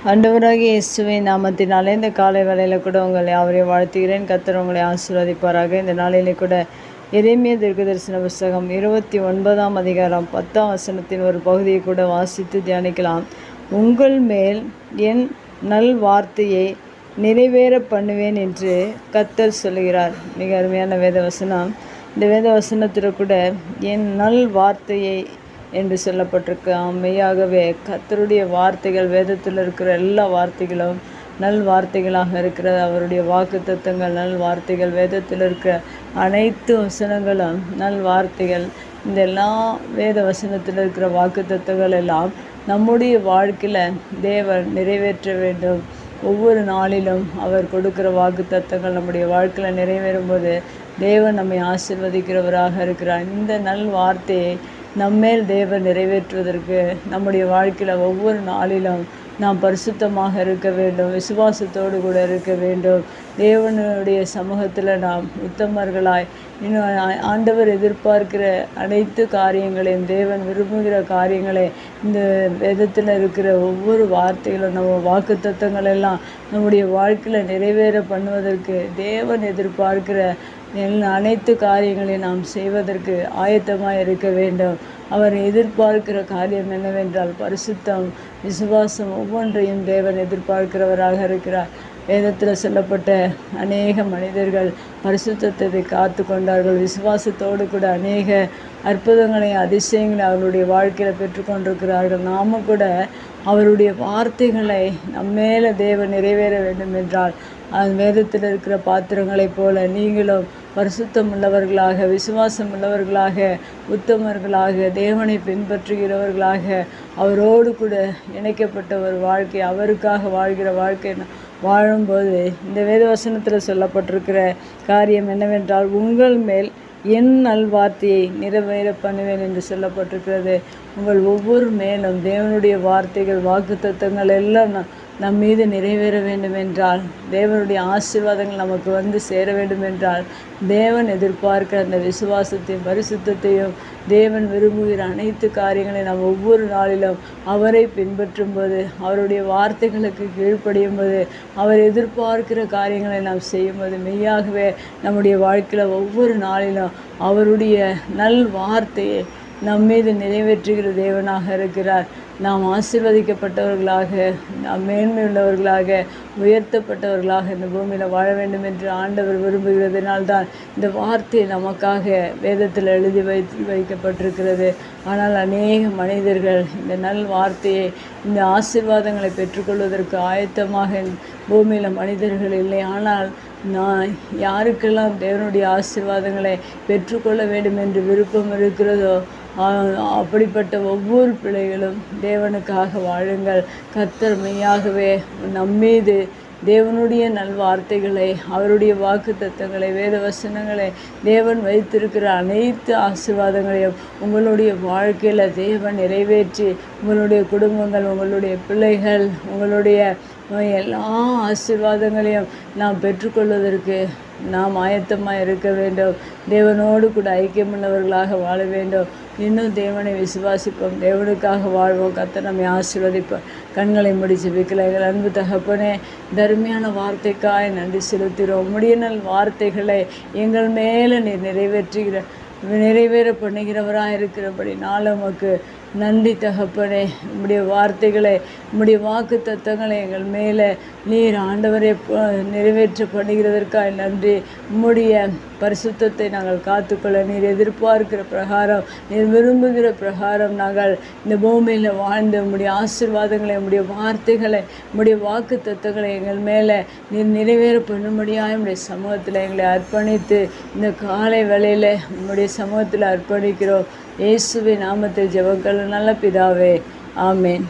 ஆண்டவராகிய இயேசுவின் நாமத்தினாலே இந்த காலை வேளையில் கூட உங்களை யாவரையும் வாழ்த்துகிறேன். கர்த்தர் உங்களை ஆசீர்வதிப்பாராக. இந்த நாளிலே கூட எரேமியா தீர்க்கதரிசன புஸ்தகம் 29ஆம் அதிகாரம் 10ஆம் வசனத்தின் ஒரு பகுதியை கூட வாசித்து தியானிக்கலாம். உங்கள் மேல் என் நல் வார்த்தையை நிறைவேற பண்ணுவேன் என்று கர்த்தர் சொல்லுகிறார். மிக அருமையான வேத வசனம். இந்த வேத வசனத்தில் கூட என் நல் வார்த்தையை என்று சொல்லப்பட்டிருக்கு. மெய்யாகவே கர்த்தருடைய வார்த்தைகள், வேதத்தில் இருக்கிற எல்லா வார்த்தைகளும் நல் வார்த்தைகளாக இருக்கிறது. அவருடைய வாக்கு தத்தங்கள் நல் வார்த்தைகள், வேதத்தில் இருக்கிற அனைத்து வசனங்களும் நல் வார்த்தைகள். இந்த எல்லா வேத வசனத்தில் இருக்கிற வாக்கு தத்தங்கள் எல்லாம் நம்முடைய வாழ்க்கையில் தேவன் நிறைவேற்ற வேண்டும். ஒவ்வொரு நாளிலும் அவர் கொடுக்குற வாக்கு தத்தங்கள் நம்முடைய வாழ்க்கையில் நிறைவேறும் போது தேவன் நம்மை ஆசீர்வதிக்கிறவராக இருக்கிறார். இந்த நல் வார்த்தையை நம்மேல் தேவன் நிறைவேற்றுவதற்கு நம்முடைய வாழ்க்கையில் ஒவ்வொரு நாளிலும் நாம் பரிசுத்தமாக இருக்க வேண்டும், விசுவாசத்தோடு கூட இருக்க வேண்டும். தேவனுடைய சமூகத்தில் நாம் உத்தமர்களாய் இன்னும் ஆண்டவர் எதிர்பார்க்கிற அனைத்து காரியங்களையும், தேவன் விரும்புகிற காரியங்களை, இந்த வேதத்தில் இருக்கிற ஒவ்வொரு வார்த்தைகளும், நம்ம வாக்கு தத்தங்கள் எல்லாம் நம்முடைய வாழ்க்கையில் நிறைவேற பண்ணுவதற்கு தேவன் எதிர்பார்க்கிற அனைத்து காரியங்களையும் நாம் செய்வதற்கு ஆயத்தமாக இருக்க வேண்டும். அவர் எதிர்பார்க்கிற காரியம் என்னவென்றால் பரிசுத்தம், விசுவாசம் ஒவ்வொன்றையும் தேவன் எதிர்பார்க்கிறவராக இருக்கிறார். வேதத்தில் சொல்லப்பட்ட அநேக மனிதர்கள் பரிசுத்தத்தை காத்து கொண்டார்கள். விசுவாசத்தோடு கூட அநேக அற்புதங்களையும் அதிசயங்களை அவருடைய வாழ்க்கையில் பெற்றுக்கொண்டிருக்கிறார்கள். நாம கூட அவருடைய வார்த்தைகளை நம்மேல தேவன் நிறைவேற வேண்டும் என்றால் வேதத்தில் இருக்கிற பாத்திரங்களைப் போல நீங்களும் பரிசுத்தம் உள்ளவர்களாக, விசுவாசம் உள்ளவர்களாக, உத்தமர்களாக, தேவனை பின்பற்றுகிறவர்களாக, அவரோடு கூட இணைக்கப்பட்ட ஒரு வாழ்க்கை, அவருக்காக வாழ்கிற வாழ்க்கை வாழும்போது இந்த வேதவசனத்தில் சொல்லப்பட்டிருக்கிற காரியம் என்னவென்றால் உங்கள் மேல் என் நல்வார்த்தையை நிறைவேற பண்ணுவேன் என்று சொல்லப்பட்டிருக்கிறது. உங்கள் ஒவ்வொரு மேலும் தேவனுடைய வார்த்தைகள், வாக்கு தத்தங்கள் எல்லாம் நம் மீது நிறைவேற வேண்டும் என்றால், தேவனுடைய ஆசீர்வாதங்கள் நமக்கு வந்து சேர வேண்டும் என்றால், தேவன் எதிர்பார்க்கிற அந்த விசுவாசத்தையும் பரிசுத்தத்தையும், தேவன் விரும்புகிற அனைத்து காரியங்களையும் நாம் ஒவ்வொரு நாளிலும் அவரை பின்பற்றும் போது, அவருடைய வார்த்தைகளுக்கு கீழ்ப்படியும் போது, அவர் எதிர்பார்க்கிற காரியங்களை நாம் செய்யும்போது மெய்யாகவே நம்முடைய வாழ்க்கையில் ஒவ்வொரு நாளிலும் அவருடைய நல் வார்த்தையை நம் மீது நிறைவேற்றுகிற தேவனாக இருக்கிறார். நாம் ஆசீர்வதிக்கப்பட்டவர்களாக, நாம் மேன்மையுள்ளவர்களாக, உயர்த்தப்பட்டவர்களாக இந்த பூமியில் வாழ வேண்டும் என்று ஆண்டவர் விரும்புகிறதுனால்தான் இந்த வார்த்தை நமக்காக வேதத்தில் எழுதி வைக்கப்பட்டிருக்கிறது. ஆனால் அநேக மனிதர்கள் இந்த நல் வார்த்தையை, இந்த ஆசீர்வாதங்களை பெற்றுக்கொள்வதற்கு ஆயத்தமாக பூமியில் மனிதர்கள் இல்லை. ஆனால் நான் யாருக்கெல்லாம் தேவனுடைய ஆசீர்வாதங்களை பெற்றுக்கொள்ள வேண்டும் என்று விருப்பம் இருக்கிறதோ அப்படிப்பட்ட ஒவ்வொரு பிள்ளைகளும் தேவனுக்காக வாழுங்கள். கர்த்தர் மெய்யாகவே நம்மீது தேவனுடைய நல்வார்த்தைகளை, அவருடைய வாக்கு தத்தங்களை, வேத வசனங்களை, தேவன் வைத்திருக்கிற அனைத்து ஆசீர்வாதங்களையும் உங்களுடைய வாழ்க்கையில் தேவன் நிறைவேற்றி உங்களுடைய குடும்பங்கள், உங்களுடைய பிள்ளைகள், உங்களுடைய எல்லா ஆசீர்வாதங்களையும் நாம் பெற்றுக்கொள்வதற்கு நாம் ஆயத்தமாக இருக்க வேண்டும். தேவனோடு கூட ஐக்கியமுள்ளவர்களாக வாழ வேண்டும். இன்னும் தேவனை விசுவாசிப்போம், தேவனுக்காக வாழ்வோம். கர்த்தர் நம்மை ஆசீர்வதிப்போம். கண்களை முடிச்சு விக்கலைகள். அன்பு தகப்பனே, தர்மையான வார்த்தைக்காய் நன்றி செலுத்துகிறோம். உம்முடைய நல் வார்த்தைகளை எங்கள் மேலே நீர் நிறைவேற பண்ணுகிறவராக இருக்கிறபடி நாள் உமக்கு நன்றி தகப்பனே. உம்முடைய வார்த்தைகளை, உம்முடைய வாக்கு தத்தங்களை எங்கள் மேலே நீர் ஆண்டவரை நிறைவேற்ற பண்ணுகிறதற்காக நன்றி. உம்முடைய பரிசுத்தத்தை நாங்கள் காத்துக்கொள்ள நீர் எதிர்பார்க்கிற பிரகாரம், நீர் விரும்புகிற பிரகாரம் நாங்கள் இந்த பூமியில் வாழ்ந்து உம்முடைய ஆசீர்வாதங்களை, உம்முடைய வார்த்தைகளை, உம்முடைய வாக்கு தத்தங்களை எங்கள் மேலே நீர் நிறைவேற பண்ணும்படியாக உம்முடைய சமூகத்தில் எங்களை அர்ப்பணித்து இந்த காலை வேளையில் உம்முடைய சமூகத்தில் அர்ப்பணிக்கிறோம். இயேசுவின் நாமத்தில் ஜெபங்கள் நல்ல பிதாவே, ஆமேன்.